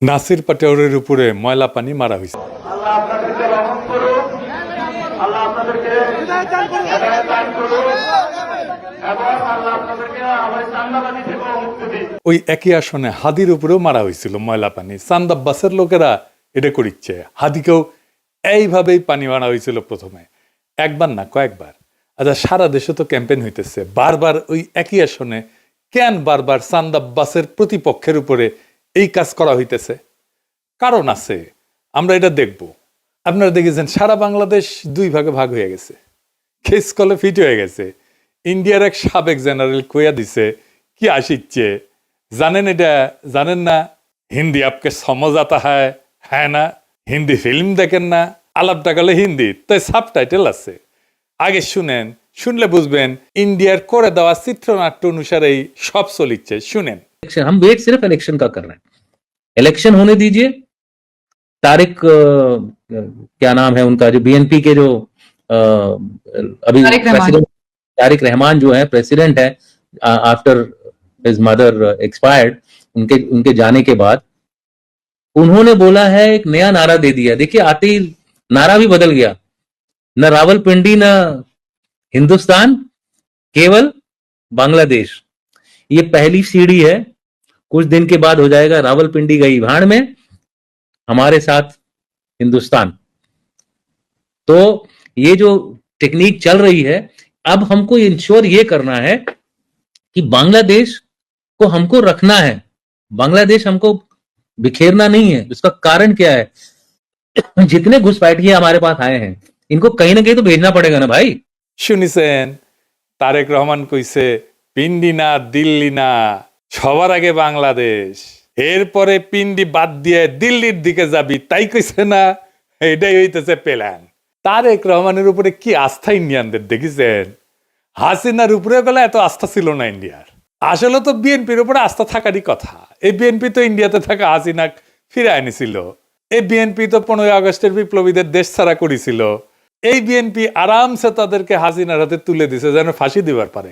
নাসির পাটোয়ারির উপরে ময়লা পানি মারা হয়েছে। আল্লাহ আপনাদেরকে রহম করুন, আল্লাহ আপনাদেরকে হেদায়েত দান করুন এবং আল্লাহ আপনাদেরকে আমার চান্দাবাজি থেকেও মুক্তি দিন। ওই একই আসনে হাদির উপরেও মারা হয়েছিল ময়লা পানি। চান্দা বাসের লোকেরা এটা করিচ্ছে। হাদিকেও এইভাবেই পানি মারা হয়েছিল প্রথমে, একবার না কয়েকবার। আচ্ছা, সারা দেশে তো ক্যাম্পেইন হইতেছে, বারবার ওই একই আসনে কেন বারবার চান্দা বাসের প্রতিপক্ষের উপরে এই কাজ করা হইতেছে? কারণ আছে, আমরা এটা দেখব। আপনারা দেখেছেন সারা বাংলাদেশ দুই ভাগে ভাগ হয়ে গেছে, খেস কলে ফিট হয়ে গেছে। ইন্ডিয়ার এক সাবেক জেনারেল কইয়া দিছে কি আসিচ্ছে জানেন? এটা জানেন না? হিন্দি আপকে সমঝ আতা হ্যাঁ না? হিন্দি ফিল্ম দেখেন না? আলাপটা গেলে হিন্দি, তাই সাবটাইটেল আছে, আগে শুনেন, শুনলে বুঝবেন ইন্ডিয়ার করে দেওয়া চিত্রনাট্য অনুসারেই সব চলিচ্ছে। শুনেন। हम वेट सिर्फ इलेक्शन का कर रहे हैं। इलेक्शन होने दीजिए। तारिक क्या नाम है उनका, जो बीएनपी के जो अभी तारिक रहमान जो है प्रेसिडेंट है आफ्टर हिज मदर एक्सपायर्ड, उनके जाने के बाद उन्होंने बोला है, एक नया नारा दे दिया। देखिए, आते ही नारा भी बदल गया। न रावलपिंडी न हिंदुस्तान, केवल बांग्लादेश। ये पहली सीढ़ी है, कुछ दिन के बाद हो जाएगा रावलपिंडी गई भाड़ में, हमारे साथ हिंदुस्तान। तो ये जो टेक्निक चल रही है, अब हमको इंश्योर ये करना है कि बांग्लादेश को हमको रखना है, बांग्लादेश हमको बिखेरना नहीं है। इसका कारण क्या है? जितने घुसपैठिए हमारे पास आए हैं, इनको कहीं ना कहीं तो भेजना पड़ेगा ना भाई। শুনিছেন তারেক রহমান কইছে পিন্ডি না দিল্লি না, সবার আগে বাংলাদেশ, এরপরে পিন্ডি বাদ দিয়ে দিল্লির দিকে যাবি, তাই কইছে না? এটাই হইতেছে প্ল্যান। তারেক রহমানের উপরে কি আস্থা ইন্ডিয়ানদের দেখেছেন? হাসিনার উপরে গেলে এত আস্থা ছিল না ইন্ডিয়ার। আসলে তো বিএনপির উপরে আস্থা থাকারই কথা। এই বিএনপি তো ইন্ডিয়াতে থাকা হাসিনা ফিরে আনিছিল। এই বিএনপি তো 15 আগস্টের বিপ্লবীদের দেশ ছাড়া করেছিল। এই বিএনপি আরামসে তাদেরকে হাসিনার হাতে তুলে দিছে যেন ফাঁসি দিবার পারে।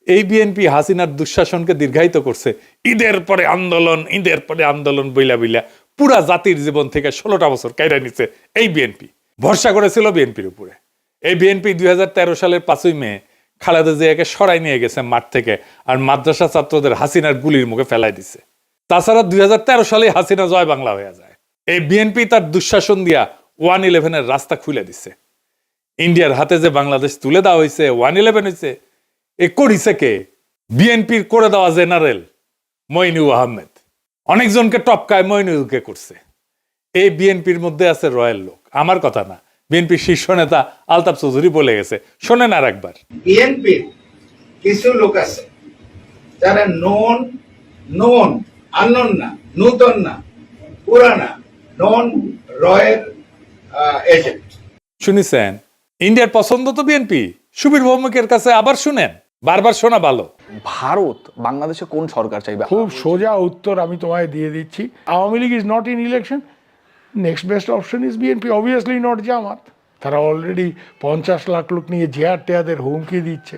এই বিএনপি হাসিনার দুঃশাসনকে দীর্ঘায়িত করছে। ঈদের পরে আন্দোলন, ঈদের পরে আন্দোলন বইলা বইলা পুরা জাতির জীবন থেকে 16টা বছর কাইরা নিছে এই বিএনপি। ভরসা করেছিল বিএনপির উপরে। এই বিএনপি 2013 সালের 5ই মে খালেদা জিয়াকে সরাই নিয়ে গেছে মাঠ থেকে, আর মাদ্রাসা ছাত্রদের হাসিনার গুলির মুখে ফেলাই দিছে। তাছাড়া 2013 সালে হাসিনা জয় বাংলা হয়ে যায়। এই বিএনপি তার দুঃশাসন দিয়া 111-এর রাস্তা খুলে দিছে। ইন্ডিয়ার হাতে যে বাংলাদেশ তুলে দেওয়া হয়েছে, 111 হয়েছে, এ করিছে কে? বিএনপির করে দেওয়া জেনারেল মইনুল আহমেদ। অনেকজনকে টপকায় মইনুলকে করছে। এই বিএনপির মধ্যে আছে রয়্যাল লোক, আমার কথা না, বিএনপির শীর্ষ নেতা আলতাফ চৌধুরী বলে গেছে। শোনেন আর একবার। বিএনপির কিছু লোক আছে যারা নন আননোন না, নূতন না, পুরানা, নন রয়ের এজেন্ট। শুনেছেন? ইন্ডিয়ার পছন্দ তো বিএনপি। সুবীর ভৌমিকের কাছে আবার শুনেন, বারবার শোনা ভালো। ভারত বাংলাদেশে কোন সরকার চাইবে? খুব সোজা উত্তর আমি তোমায় দিয়ে দিচ্ছি। Awami League is not in election, next best option is BNP, obviously not Jamaat. তারা অলরেডি 50 লাখ লোক নিয়ে জেহার টেয়াদের হুমকি দিচ্ছে।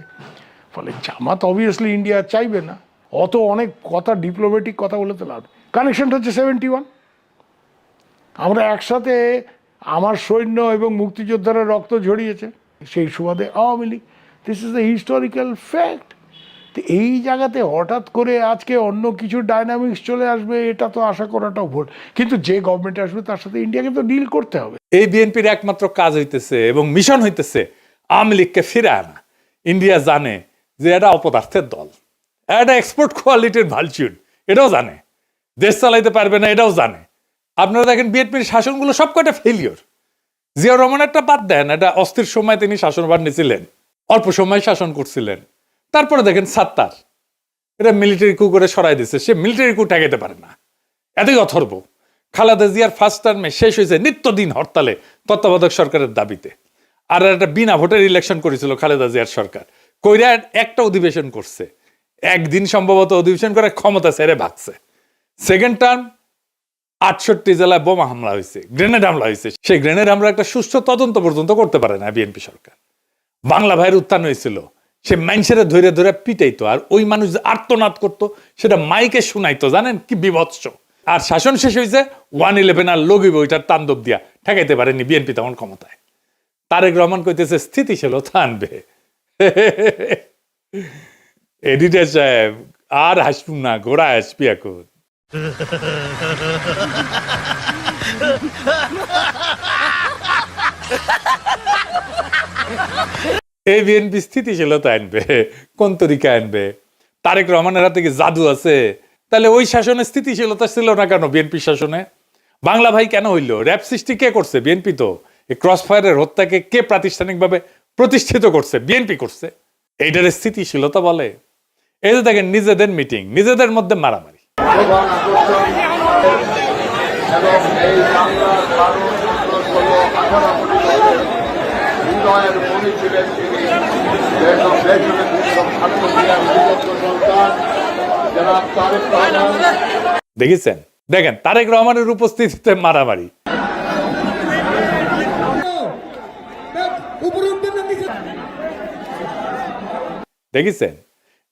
ফলে জামাত অবভিয়াসলি ইন্ডিয়া চাইবে না। অত অনেক কথা, ডিপ্লোম্যাটিক কথা বলে তো লাভ। কানেকশনটা হচ্ছে 71। আমরা একসাথে, আমার সৈন্য এবং মুক্তিযোদ্ধারা রক্ত ঝরিয়েছে, সেই সুবাদে Awami League. This is the historical fact. তো এই জায়গাতে হঠাৎ করে আজকে অন্য কিছু ডাইনামিক্স চলে আসবে, এটা তো আশা করাটাও ভুল। কিন্তু যে গভর্নমেন্ট আসবে তার সাথে ইন্ডিয়াকে তো ডিল করতে হবে। এই বিএনপির একমাত্র কাজ হইতেছে এবং মিশন হইতেছে আওয়ামী লীগকে ফিরে আনা। ইন্ডিয়া জানে যে এটা অপদার্থের দল, এটা এক্সপোর্ট কোয়ালিটির ভালচুন, এটাও জানে। দেশ চালাইতে পারবে না, এটাও জানে। আপনারা দেখেন বিএনপির শাসনগুলো সবকটা ফেলিওর। জিয়াউর রহমান একটা বাদ দেন, এটা অস্থির সময় তিনি শাসনভার নিয়েছিলেন, অল্প সময় শাসন করছিলেন। তারপরে দেখেন সাত্তার, এটা মিলিটারি কু করে সরাই দিচ্ছে, সে মিলিটারি কু ঠেকাইতে পারে না, এতই অথর্ব। খালেদা জিয়ার ফার্স্ট টার্মে শেষ হয়েছে নিত্যদিন হরতালে তত্ত্বাবধায়ক সরকারের দাবিতে। আর একটা বিনা ভোটের ইলেকশন করেছিল খালেদা জিয়ার সরকার, কইরা একটা অধিবেশন করছে, একদিন সম্ভবত অধিবেশন করে ক্ষমতা ছেড়ে ভাগছে। সেকেন্ড টার্ম 68 জেলায় বোমা হামলা হয়েছে, গ্রেনেড হামলা হয়েছে। সেই গ্রেনেড হামলা একটা সুষ্ঠু তদন্ত পর্যন্ত করতে পারে না বিএনপি সরকার। বাংলা ভাইয়ের উত্থান হয়েছিল, সে মানুষের ধরে ধরে পিটাইতো, আর ওই মানুষ যে আর্তনাদ করতো সেটা মাইকে শুনাইতো। জানেন কি বিভৎস! আর শাসন শেষ হয়েছে 111 আর লগিব ওইটার তাণ্ডব দিয়া ঠেকাইতে পারেনি বিএনপি তখন ক্ষমতায়। তারেক রহমান কইতেছে স্থিতিশীলতা আনবে। এডিটর সাহেব আর হাসপুন না, ঘোড়া হাসবি এখন। এই বিএনপি স্থিতিশীলতা আনবে কোন তরিকা আনবে? তারেক রহমানের হাতে কি জাদু আছে? তাহলে ওই শাসনে স্থিতিশীলতা ছিল না কেন? বিএনপি শাসনে বাংলা ভাই কেন হইল? র্যাব সৃষ্টি কে করছে? বিএনপি। তো এই ক্রস ফায়ারের হত্যাকে কে প্রাতিষ্ঠানিকভাবে প্রতিষ্ঠিত করছে? বিএনপি করছে। এইটার স্থিতিশীলতা বলে? এই যে দেখেন নিজেদের মিটিং, নিজেদের মধ্যে মারামারি। দেখেছেন? দেখেন তারেক রহমানের উপস্থিতিতে মারামারি। দেখেছেন?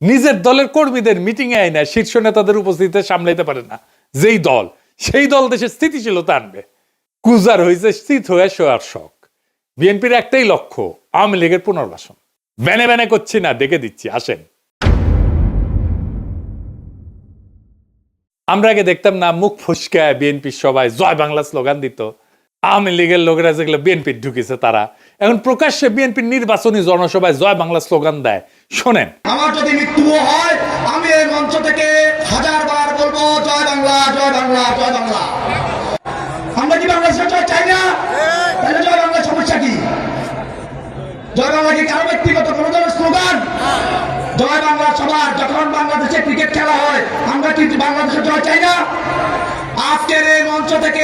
নিজের দলের কর্মীদের মিটিং এ আইনা শীর্ষ নেতাদের উপস্থিতিতে সামলাইতে পারে না যেই দল, সেই দল দেশের স্থিতিশীলতা আনবে। কুজার হয়েছে স্থিত হয়ে শোয়ার শখ। বিএনপির একটাই লক্ষ্য, আওয়ামী লীগের পুনর্বাসন। ব্যানে ব্যানে করছি না, দেখে দিচ্ছি, আসেন। আমরা আগে দেখতাম না মুখ ফুসকায় বিএনপির সবাই জয় বাংলা স্লোগান দিত। আওয়ামী লীগের লোকেরা যেগুলো বিএনপির ঢুকেছে তারা এখন প্রকাশ্যে বিএনপির নির্বাচনী জনসভায় জয় বাংলা স্লোগান দেয়। শোনেন। আমার যদি মৃত্যুও হয় আমি এই মঞ্চ থেকে 1000 বার বলবো জয় বাংলা, জয় বাংলা, জয় বাংলা। আমরা কি বাংলাদেশের জয় চাই না? তাহলে জয় বাংলার সমস্যা কি? জয় বাংলা কি কারো ব্যক্তিগত কোনো ধরনের স্লোগান? জয় বাংলা সবার। যখন বাংলাদেশে ক্রিকেট খেলা হয় আমরা কি বাংলাদেশের জয় চাই না? আজকের এই মঞ্চ থেকে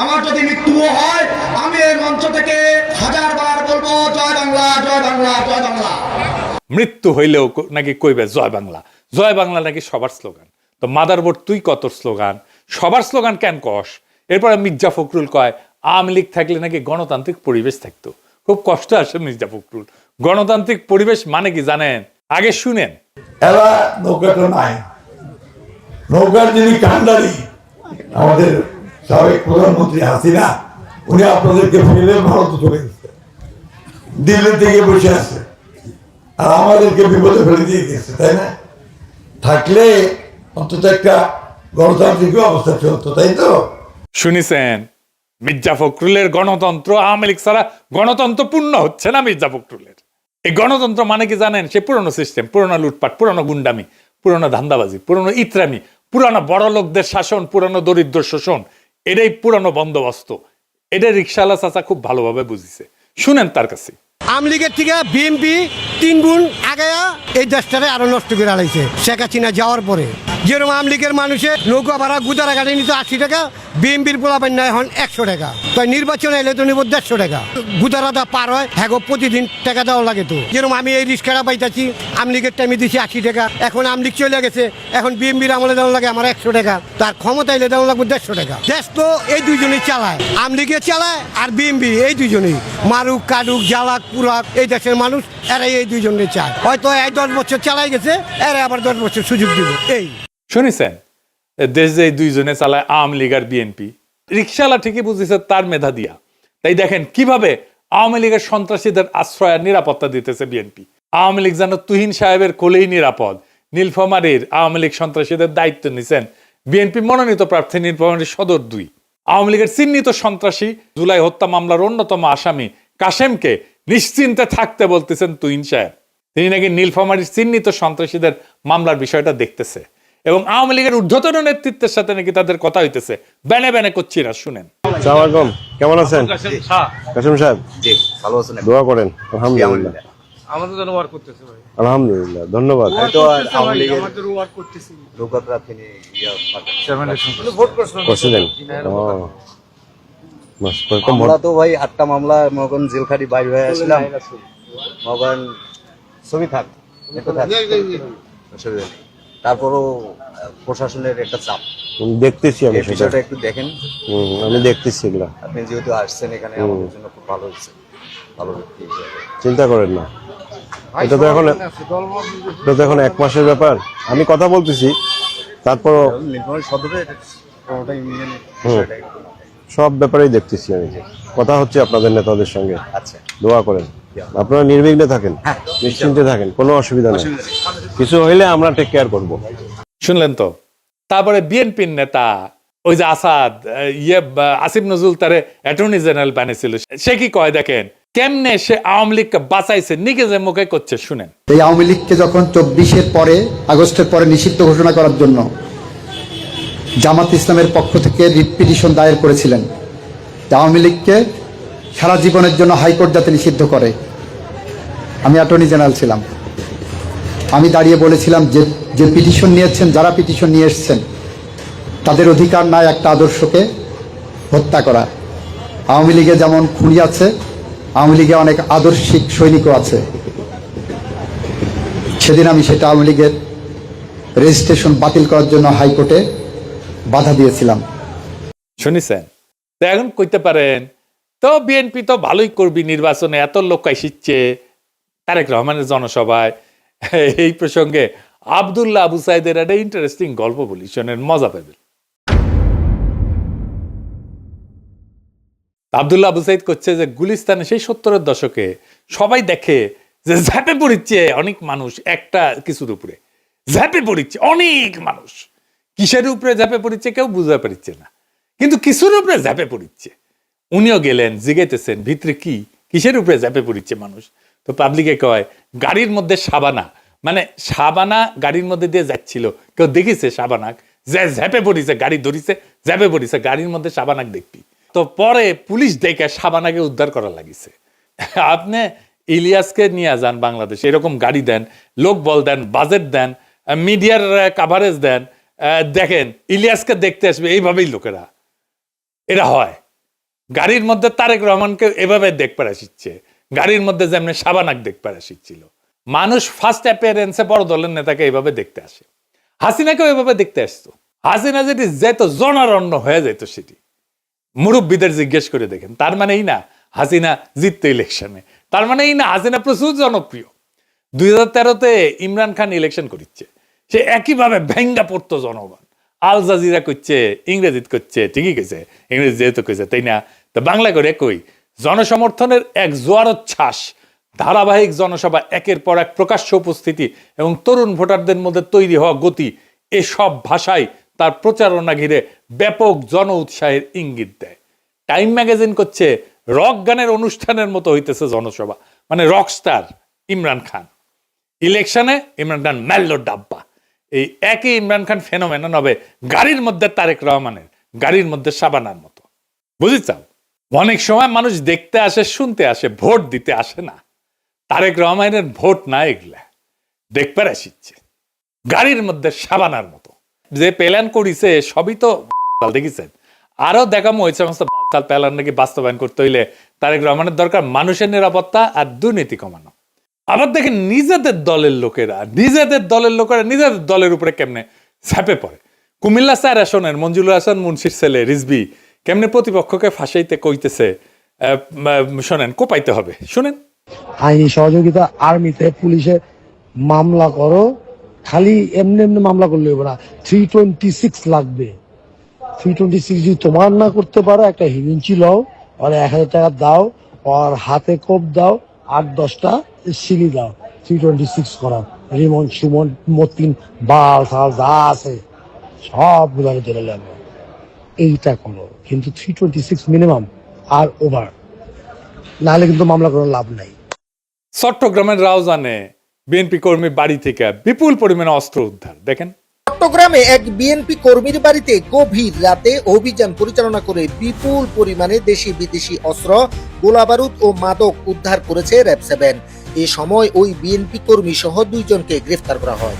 আমার যদি মৃত্যুও হয় আমি এই মঞ্চ থেকে 1000 বার বলবো জয় বাংলা, জয় বাংলা, জয় বাংলা। মৃত্যু হইলেও নাকি কইবে জয় বাংলা। জয় বাংলা নাকি সবার স্লোগান। তো মাদারবোর্ড তুই কত স্লোগান, সবার স্লোগান কেন কস? এরপরে মির্জা ফখরুল কয় আওয়ামী লীগ থাকলে নাকি গণতান্ত্রিক পরিবেশ থাকতো। খুব কষ্ট আসে মির্জা ফখরুল। গণতান্ত্রিক পরিবেশ মানে কি জানেন? আগে শুনেন। এরা নৌকাটা নাই, নৌকার যিনি কান্ডারি আমাদের সাবেক প্রধানমন্ত্রী হাসিনা, উনি আপনাদেরকে ফেলে ভারতে চলে গেছে, দিল্লি থেকে বসে আছে, আর আমাদেরকে বিপদে ফেলে দিয়ে গেছে, তাই না? থাকলে অন্তত একটা গণতান্ত্রিক অবস্থা চলতো, তাই তো? শুনেছেন? মির্জা ফখরুলের গণতন্ত্র আওয়ামী লীগ ছাড়া গণতন্ত্র পূর্ণ হচ্ছে না মির্জা ফখরুলের। এই গণতন্ত্র মানে কি জানেন? সে পুরনো সিস্টেম, পুরনো লুটপাট, পুরনো গুন্ডামি, পুরনো ধান্দাবাজি, পুরনো ইতরামি, পুরনো বড় লোকদের শাসন, পুরনো দরিদ্র শোষণ। এটাই পুরনো বন্দোবস্ত। এটা রিকশাওয়ালা চাচা খুব ভালোভাবে বুঝিছে। শুনেন তার কাছে। আওয়ামী লীগের থেকে বিএনপি 3 গুণ আগায়া এই দেশটারে আরো নষ্ট করে আলাইছে শেখ হাসিনা যাওয়ার পরে। যেরকম আওয়ামী লীগের মানুষের নৌকা ভাড়া গুদারা গাড়ি নিত 80 টাকা, বিএনপির পোলাপান নেয় এখন 100 টাকা। তাই নির্বাচনে এলে তো নিব 150 টাকা। গুদারাটা পার হয় হ্যাঁ প্রতিদিন টাকা দেওয়া লাগে। তো যেরকম আমি এই রিক্সাটা পাইতেছি আওয়ামী লীগের টাইমে দিচ্ছি 80 টাকা, এখন আওয়ামী লীগ চলে গেছে, এখন বিএনপির আমলে দেওয়া লাগে আমার 100 টাকা, তার ক্ষমতা এলে দেওয়া লাগবে 150 টাকা। দেশ তো এই দুইজনেই চালায়, আওয়ামী লীগে চালায় আর বিএনপি, এই দুইজনেই মারুক কাটুক জ্বালাক পুরাক এই দেশের মানুষ এরাই এই দুইজনে চায়। হয়তো এই 10 বছর চালাই গেছে, এরা আবার 10 বছর সুযোগ দিব। এই শুনেছেন? দেশ যে দুইজনে চালায় আওয়ামী লীগ আর বিএনপি। রিকশাওয়ালা ঠিকই বুঝেছে তার মেধা দিয়া। তাই দেখেন কিভাবে আওয়ামী লীগের সন্ত্রাসীদের আশ্রয় আর নিরাপত্তা দিতেছে বিএনপি। আওয়ামী লীগ যেন তুহিন সাহেবের কোলেই নিরাপদ। নীলফামারীর আওয়ামী লীগ সন্ত্রাসীদের দায়িত্ব নিছেন বিএনপি মনোনীত প্রার্থী নীলফামারীর সদর 2। আওয়ামী লীগের চিহ্নিত সন্ত্রাসী জুলাই হত্যা মামলার অন্যতম আসামি কাশেমকে নিশ্চিন্তে থাকতে বলতেছেন তুহিন সাহেব। তিনি নাকি নীলফামারীর চিহ্নিত সন্ত্রাসীদের মামলার বিষয়টা দেখতেছে এবং আওয়ামী লীগের ঊর্ধ্বতন নেতৃত্বের সাথে নাকি তাদের কথা হইতেছে। ব্যানে ব্যানে করছি না, শুনেন। আসসালামু কেমন আছেন কাসেম সাহেব? জি ভালো আছেন, দোয়া করেন। আলহামদুলিল্লাহ, আমাদের জন্য ওয়ার্ক করতেছে ভাই। আলহামদুলিল্লাহ, ধন্যবাদ। তো আওয়ামী লীগের আমাদের ওয়ার্ক করতেছি, লোকরা তিনি ভোট করছিলেন। আমরা তো ভাই 8টা মামলা মগন জেলখাটি বাইরে হয়ে আসলাম, মগন ছবি থাক একটু থাক, অসুবিধা নেই। তারপরও প্রশাসনের একটা চাপ দেখতেছি, আমি বিষয়টা একটু দেখেন। আমি দেখতেছি এগুলা। আপনি যেহেতু আসছেন এখানে আমাদের জন্য খুব ভালো হচ্ছে, ভালো ব্যক্তি হিসেবে। চিন্তা করেন না, এটা তো এখন 1 মাসের ব্যাপার। আমি কথা বলতেছি, তারপরও নীলফামারী সদরে সব ব্যাপারেই দেখতেছি আমি, কথা হচ্ছে আপনাদের নেতাদের সঙ্গে। আচ্ছা, দোয়া করেন, আপনারা নির্বিঘ্নে থাকেন, নিশ্চিন্তে থাকেন, কোনো অসুবিধা নেই। কিছু হইলে আমরা টেক কেয়ার করবো। শুনলেন তো? তারপরে বিএনপির নেতা ওই যে আসাদ আসিফ নজরুল তারে অ্যাটর্নি জেনারেল বানিয়েছিল, সে কি কয় দেখেন কেমনে সে আওয়ামী লীগকে বাঁচাইছে, নিজের মুখে করছে শুনেন। এই আওয়ামী লীগকে যখন 24-এর পরে, আগস্টের পরে নিষিদ্ধ ঘোষণা করার জন্য জামাত ইসলামের পক্ষ থেকে রিট পিটিশন দায়ের করেছিলেন, আওয়ামী লীগকে সারা জীবনের জন্য হাইকোর্ট যাতে নিষিদ্ধ করে। আমি অ্যাটর্নি জেনারেল ছিলাম, আমি দাঁড়িয়ে বলেছিলাম যে পিটিশন নিয়েছেন, যারা পিটিশন নিয়ে এসছেন তাদের অধিকার নাই একটা আদর্শকে হত্যা করা। আওয়ামী লীগে যেমন খুনি আছে, আওয়ামী লীগে অনেক আদর্শিক সৈনিকও আছে। সেদিন আমি সেটা আওয়ামী লীগের রেজিস্ট্রেশন বাতিল করার জন্য হাইকোর্টে বাধা দিয়েছিলাম। শুনেছেন তো? এখন কইতে পারেন তো বিএনপি তো ভালোই করবি, নির্বাচনে এত লোক আসছে তারেক রহমানের জনসভায়। এই প্রসঙ্গে আব্দুল্লাহ আবু সাইদের একটা ইন্টারেস্টিং গল্প বলি, শোনেন, মজা পাবেন। আব্দুল্লাহ আবু সাইদ করছে যে গুলিস্তানে সেই 70-এর দশকে সবাই দেখে যে ঝাঁপে পড়িচ্ছে অনেক মানুষ একটা কিছুর উপরে, ঝাঁপে পড়িচ্ছে অনেক মানুষ। কিসের উপরে ঝাঁপে পড়িচ্ছে কেউ বুঝতে পারছে না, কিন্তু কিছুর উপরে ঝাঁপে পড়িচ্ছে। উনিও গেলেন, জিগাইতেছেন ভিতরে কি, কিসের উপরে ঝাঁপে পড়িচ্ছে মানুষ। তো পাবলিকে কয় গাড়ির মধ্যে সাবানা, মানে সাবানা গাড়ির মধ্যে দিয়ে যাচ্ছিল, কেউ দেখিছে সাবানাক যে ঝাঁপে পড়িছে, গাড়ি ধরিছে, ঝাঁপে পড়িছে, গাড়ির মধ্যে সাবানাক দেখবি। তো পরে পুলিশ দেখে সাবানাকে উদ্ধার করা লাগিছে। আপনি ইলিয়াসকে নিয়ে যান বাংলাদেশ, এরকম গাড়ি দেন, লোক বল দেন, বাজেট দেন, মিডিয়ার কাভারেজ দেন, দেখেন ইলিয়াসকে দেখতে আসবে এইভাবেই লোকেরা। এটা হয়। গাড়ির মধ্যে তারেক রহমানকে এভাবে দেখতে আসছে, গাড়ির মধ্যে যেমনি সাবানাক দেখতে আসছিল। মানুষ ফার্স্ট অ্যাপিয়ারেন্সে বড় দলের নেতাকে এইভাবে দেখতে আসে। হাসিনাকেও এভাবে দেখতে আসতো। হাসিনা যেটি যেত জনারণ্য হয়ে যেত, সেটি মুরব্বীদের জিজ্ঞেস করে দেখেন। তার মানে এই না হাসিনা জিততো ইলেকশনে, তার মানে এই না হাসিনা প্রচুর জনপ্রিয়। 2013-তে ইমরান খান ইলেকশন করিচ্ছে, সে একইভাবে ভেঙ্গা পড়তো জনগণ। আল জাজিরা করছে, ইংরেজিত করছে, ঠিকই কইছে, ইংরেজি যেহেতু কইছে তাই না, তো বাংলা করে কই জনসমর্থনের এক জোয়ারোচ্ছ্বাস, ধারাবাহিক জনসভা, একের পর এক প্রকাশ্য উপস্থিতি এবং তরুণ ভোটারদের মধ্যে তৈরি হওয়া গতি, এসব ভাষায় তার প্রচারণা ঘিরে ব্যাপক জন উৎসাহের ইঙ্গিত দেয়। টাইম ম্যাগাজিন করছে রক গানের অনুষ্ঠানের মতো হইতেছে জনসভা, মানে রকস্টার ইমরান খান। ইলেকশনে ইমরান খান মেল্লো ডাব্বা। এই একই ইমরান খান ফেনোমেনন হবে গাড়ির মধ্যে তারেক রহমানের, গাড়ির মধ্যে সাবানার মতো। বুঝেছাও? অনেক সময় মানুষ দেখতে আসে, শুনতে আসে, ভোট দিতে আসে না। তারেক রহমানের ভোট না, এগুলা দেখবার আসিচ্ছে গাড়ির মধ্যে সাবানার মতো। যে প্ল্যান করিছে সবই তো দেখেছেন। আরো দেখামো ওই সমস্ত প্ল্যান নাকি বাস্তবায়ন করতে হইলে তারেক রহমানের দরকার মানুষের নিরাপত্তা আর দুর্নীতি কমানো। আবার দেখেন নিজেদের দলের লোকেরা নিজেদের দলের উপরে কেমনে ঝাঁপে পড়ে। কুমিল্লা স্যার আসনের মঞ্জুরুল হাসান মুন্সির ছেলে রিজভি কেমনে প্রতিপক্ষকে ফাঁসাইতে কইতেছে, শোনেন, কোপাইতে হবে, শুনেন। আইনি সহযোগিতা, আর্মিতে, পুলিশে মামলা করো, খালি এমনি এমনি মামলা করলে হবে না, 326 লাগবে। 326 যদি তোমার না করতে পারো, একটা হিরিঞ্চি লও, আর 1000 টাকা দাও, আর হাতে কোপ দাও, 8-10টা সিলি দাও, 326 করা, রিমন সুমন মতিন বাল সাল যা আছে সব গুলাকে ধরে লাগবে। এইটা করো, কিন্তু 326 মিনিমাম আর ওভার, নাহলে কিন্তু মামলা করার লাভ নাই। চট্টগ্রামের রাউজানে বিএনপি কর্মী বাড়ি থেকে বিপুল পরিমাণে অস্ত্র উদ্ধার, দেখেন। চট্টগ্রামে এক বিএনপি কর্মীর বাড়িতে গভীর রাতে অভিযান পরিচালনা করে বিপুল পরিমাণে দেশি বিদেশি অস্ত্র, গোলাবারুদ ও মাদক উদ্ধার করেছে র‍্যাব-7। এ সময় ওই বিএনপি কর্মী সহ 2 জনকে গ্রেফতার করা হয়।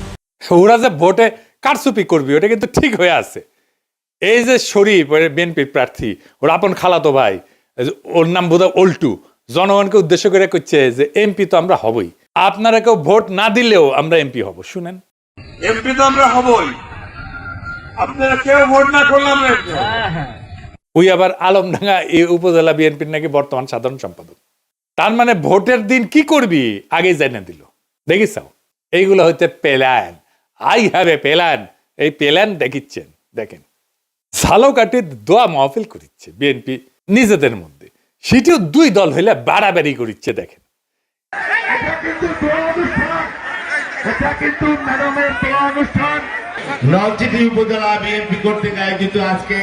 ওরা যে ভোটে কারচুপি করবি ওটা কিন্তু ঠিক হয়ে আছে। এই যে শরীফ বিএনপির প্রার্থী, ওর আপন খালাতো ভাই, ওর নাম বোধহয় অল্টু, জনগণকে উদ্দেশ্য করে করছে যে এমপি তো আমরা হবই, আপনারা কেউ ভোট না দিলেও আমরা এমপি হব। শুনেন, এমপি তো আমরা হবই, আপনারা কেউ ভোট না করলাম। ওই আবার আলমডাঙ্গা এই উপজেলা বিএনপির নাকি বর্তমান সাধারণ সম্পাদক। তার মানে ভোটের দিন কি করবি আগে জানিয়ে দিল। দেখিসাও, এইগুলো হইতে plan. I have a plan. এই প্ল্যান দেখিচ্ছেন, দেখেন। ঝালকাঠির দোয়া মাহফিল করিচ্ছে বিএনপি নিজেদের মধ্যে, সেটিও দুই দল হইলে বাড়াবাড়ি করিচ্ছে। দেখেন নলছিটি উপজেলা বিএনপি কর্তৃক আয়োজিত আজকে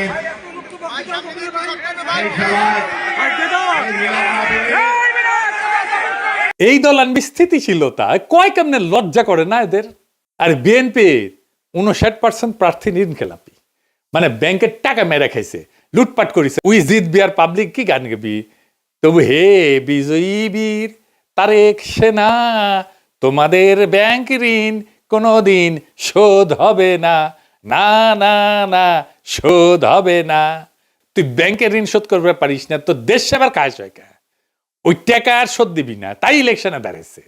এই দল আনবি স্থিতিশীলতা কয় কেমনে লজ্জা করে না এদের। আর বিএনপির 59% প্রার্থী ঋণখেলাপি, মানে ব্যাংকের টাকা মেরে খাইছে, লুটপাট করেছে। উই জিতবি আর পাবলিক কি গান গাবি, তবু হে বিজয়ী বীর তারেক সেনা, তোমাদের ব্যাংক ঋণ কোনোদিন শোধ হবে না, না না না শোধ হবে না। তুই ব্যাংকের ঋণ শোধ করতে পারিস না, তো দেশ সেবার কাজ হয় কা, ওই টাকা আর শোধ দিবি না, তাই ইলেকশনে দাঁড়িয়েছে।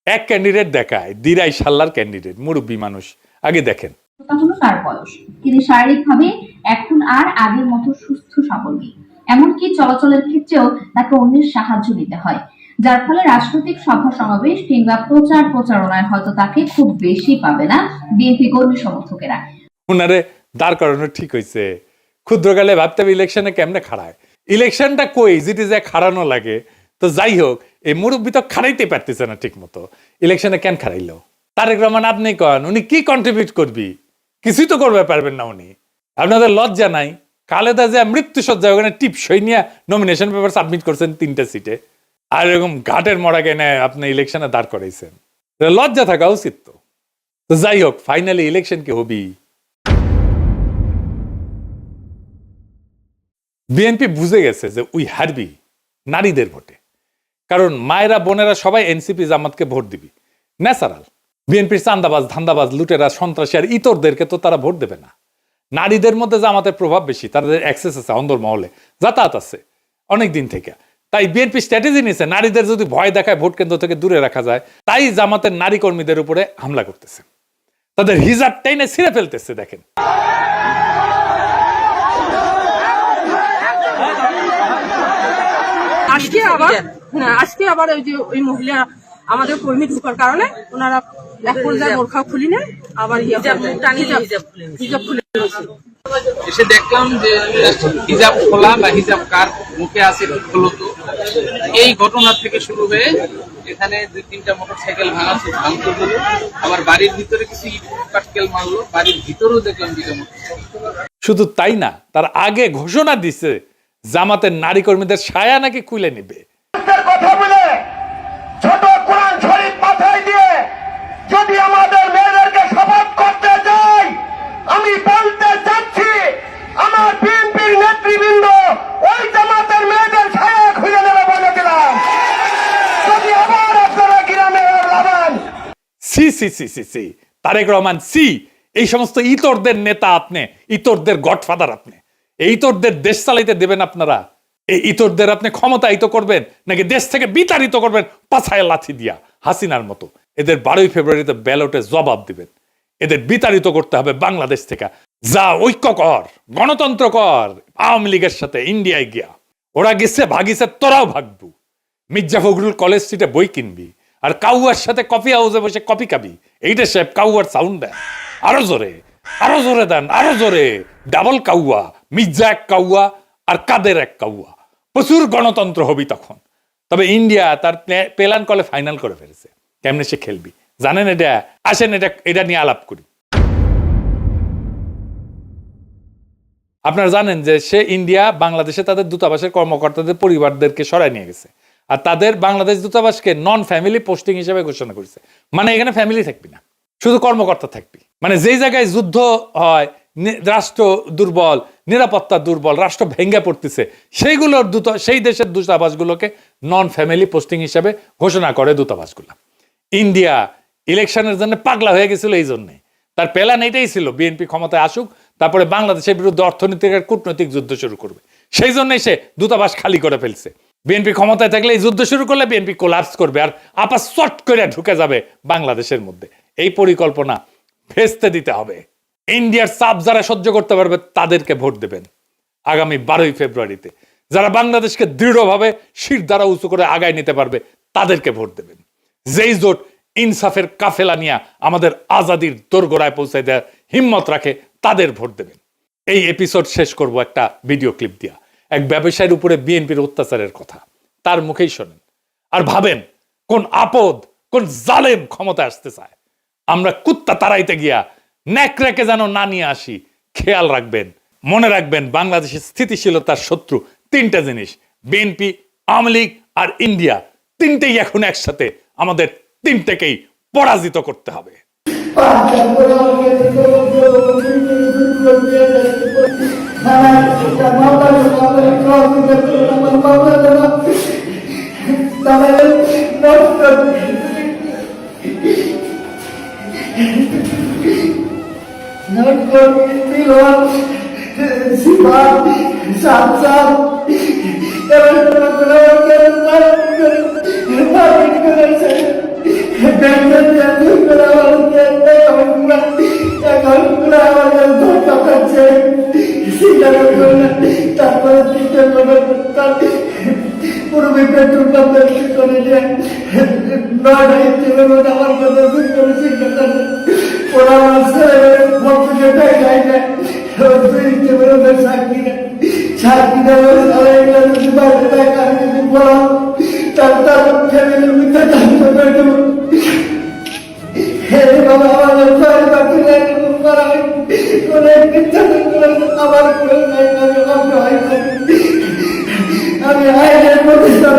এক ক্যান্ডিডেট দেখায়, দিরাই সাল্লার ক্যান্ডিডেট, মুরব্বী মানুষ। আগে দেখেন, হলো তার বয়স, তিনি শারীরিকভাবে এখন আর আগের মতো সুস্থ সবল নেই, এমনকি চলাচলের ক্ষেত্রেও তাকে অন্যের সাহায্য নিতে হয়, যার ফলে রাজনৈতিক সভা সমাবেশ কিংবা প্রচারণায় হয়তো তাকে খুব বেশি পাবে না বিএনপি কর্মী সমর্থকেরা। উনারে দাঁড় করানো ঠিক হয়েছে। ক্ষুদ্রকালে ভাবতে হবে ইলেকশনে কেমনে খাড়ায়, ইলেকশনটা কই যেটি যে খাড়ানো লাগে। তো যাই হোক, এই মুরব্বী তো খাড়াইতে পারতেছে না ঠিক মতো, ইলেকশনে কেন খাড়াইলো? তারেক রহমান আপনি কন, উনি কি কন্ট্রিবিউট করবি? কিছুই তো করবে পারবেন না উনি। আপনাদের লজ্জা নাই? খালেদা জিয়া মৃত্যুসজ্জা ওখানে টিপসই নিয়ে নমিনেশন পেপার সাবমিট করছেন 3টা সিটে, আর এরকম ঘাটের মরাকে নেয় আপনি ইলেকশনে দাঁড় করাইছেন। লজ্জা থাকা উচিত তো। তো যাই হোক, ফাইনালি ইলেকশন কি হবি? বিএনপি বুঝে গেছে যে উই হারবি নারীদের ভোটে, কারণ মায়েরা বোনেরা সবাই এনসিপি জামাতকে ভোট দিবি, ন্যাচারাল। বিএনপির চান্দাবাজ ধান্দাবাজ লুটেরা সন্ত্রাসী আর ইতরদেরকে তো তারা ভোট দেবে না। নারীদের মধ্যে জামাতের প্রভাব বেশি, তাদের অ্যাক্সেস আছে, অন্দরমহলে যাতায়াত আছে অনেক দিন থেকে। তাই বিএনপি স্ট্র্যাটেজি নিয়েছে, নারীদের যদি ভয় দেখায় ভোট কেন্দ্র থেকে দূরে রাখা যায়। তাই জামাতের নারী কর্মীদের উপরে হামলা করতেছে, তাদের হিজাব টাইনে ছিঁড়ে ফেলতেছে। দেখেন আজকে আবার ওই যে ওই মহিলা আমাদের কর্মী ঢোকার কারণে ওনারা এক পর্যায়ে বোরখা খুলি নেন, আবার হিজাব খুলে এসে দেখলাম যে হিজাব খোলা বা হিজাব কার মুখে আছে মূলত এই ঘটনা থেকে শুরু হয়ে এখানে 2-3টা মোটরসাইকেল ভাঙচুর হলো, আবার বাড়ির ভিতরে কিছু ইট পাটকেল মারলো, বাড়ির ভিতরেও দেখলাম 2টা মোটরসাইকেল। শুধু তাই না, তার আগে ঘোষণা দিছে জামাতের নারী কর্মীদের সায়া নাকি খুলে নিবে। কথা বলে ছোট কোরআন শরীফ মাথায় দিয়ে যদি আমাদের মেয়েদেরকে শপথ করতে যাই, আমি বলতে চাচ্ছি আমার বিএনপির নেতৃবৃন্দ ওই জামাতের মেয়েদের ছায়া খুলে নেবে বলে দিলাম। যদি আবার আপনারা গ্রামে লাগান, সি সি সি সি সি তারেক রহমান সি, এই সমস্ত ইতরদের নেতা আপনি, ইতরদের গডফাদার আপনি। এই ইতরদের দেশ চালাইতে দেবেন আপনারা? এই ইতরদের আপনি ক্ষমতায়িত করবেন নাকি দেশ থেকে বিতাড়িত করবেন পাছায় লাথি দিয়া হাসিনার মতো? এদের 12ই ফেব্রুয়ারিতে ব্যালটে জবাব দিবেন। এদের বিতাড়িত করতে হবে বাংলাদেশ থেকে। যা ঐক্য কর, গণতন্ত্র কর আওয়ামী লীগের সাথে ইন্ডিয়ায় গিয়া। ওরা গেছে ভাগিছে, তোরাও ভাগবু। মির্জা ফখরুল কলেজ স্ট্রিটে বই কিনবি আর কাউয়ার সাথে কফি হাউসে বসে কফি খাবি। এইটা সাহেব কাউয়ার সাউন্ড দেন, আরো জোরে, আরো জোরে দেন, আরো জোরে। ডাবল কাউয়া, মির্জা এক কাউয়া আর কাদের এক কাউয়া। প্রচুর গণতন্ত্র হবি তখন। তবে ইন্ডিয়া তার প্ল্যান কলে ফাইনাল করে ফেলেছে, কেমনে সে খেলবি জানেন। এটা আসেন, এটা নিয়ে আলাপ করি। আপনারা জানেন যে সে ইন্ডিয়া বাংলাদেশে তাদের দূতাবাসের কর্মকর্তাদের পরিবারদেরকে সরাই নিয়ে গেছে, আর তাদের বাংলাদেশ দূতাবাসকে নন ফ্যামিলি পোস্টিং হিসেবে ঘোষণা করেছে। মানে এখানে ফ্যামিলি থাকবি না, শুধু কর্মকর্তা থাকবি। মানে যেই জায়গায় যুদ্ধ হয়, রাষ্ট্র দুর্বল, নিরাপত্তা দুর্বল, রাষ্ট্র ভেঙ্গে পড়তেছে, সেই দেশের দূতাবাসগুলোকে নন ফ্যামিলি পোস্টিং হিসেবে ঘোষণা করে দূতাবাসগুলো। ইন্ডিয়া ইলেকশনের জন্য পাগলা হয়ে গেছিল, এই জন্যে তার প্ল্যান এটাই ছিল বিএনপি ক্ষমতায় আসুক, তারপরে বাংলাদেশের বিরুদ্ধে অর্থনৈতিক আর কূটনৈতিক যুদ্ধ শুরু করবে। সেই জন্যই সে দূতাবাস খালি করে ফেলছে। বিএনপি ক্ষমতায় থাকলে এই যুদ্ধ শুরু করলে বিএনপি কোলাপস করবে আর আপা চট করে ঢুকে যাবে বাংলাদেশের মধ্যে। এই পরিকল্পনা ভেস্তে দিতে হবে। ইন্ডিয়ার চাপ যারা সহ্য করতে পারবে তাদেরকে ভোট দেবেন আগামী 12ই ফেব্রুয়ারিতে। যারা বাংলাদেশকে দৃঢ়ভাবে শির দ্বারা উঁচু করে আগায় নিতে পারবে তাদেরকে ভোট দেবেন। যেই জোট ইনসাফের কাফেলা নিয়ে আমাদের আজাদির দোরগোড়ায় পৌঁছে দেওয়ার হিম্মত রাখে তাদের ভোট দেবেন। এই এপিসোড শেষ করব একটা ভিডিও ক্লিপ দিয়া, এক ব্যবসায়ীর উপরে বিএনপির অত্যাচারের কথা, তার মুখেই শোনেন আর ভাবেন কোন আপদ, কোন জালেম ক্ষমতা আসতে চায়। আমরা কুত্তা তাড়াইতে গিয়া ন্যাকড়াকে যেন না নিয়ে আসি, খেয়াল রাখবেন, মনে রাখবেন বাংলাদেশের স্থিতিশীলতার শত্রু তিনটা জিনিস, বিএনপি, আওয়ামী লীগ আর ইন্ডিয়া। তিনটেই এখন একসাথে, আমাদের তিনটেকেই পরাজিত করতে হবে। আমি আইনের প্রতিষ্ঠা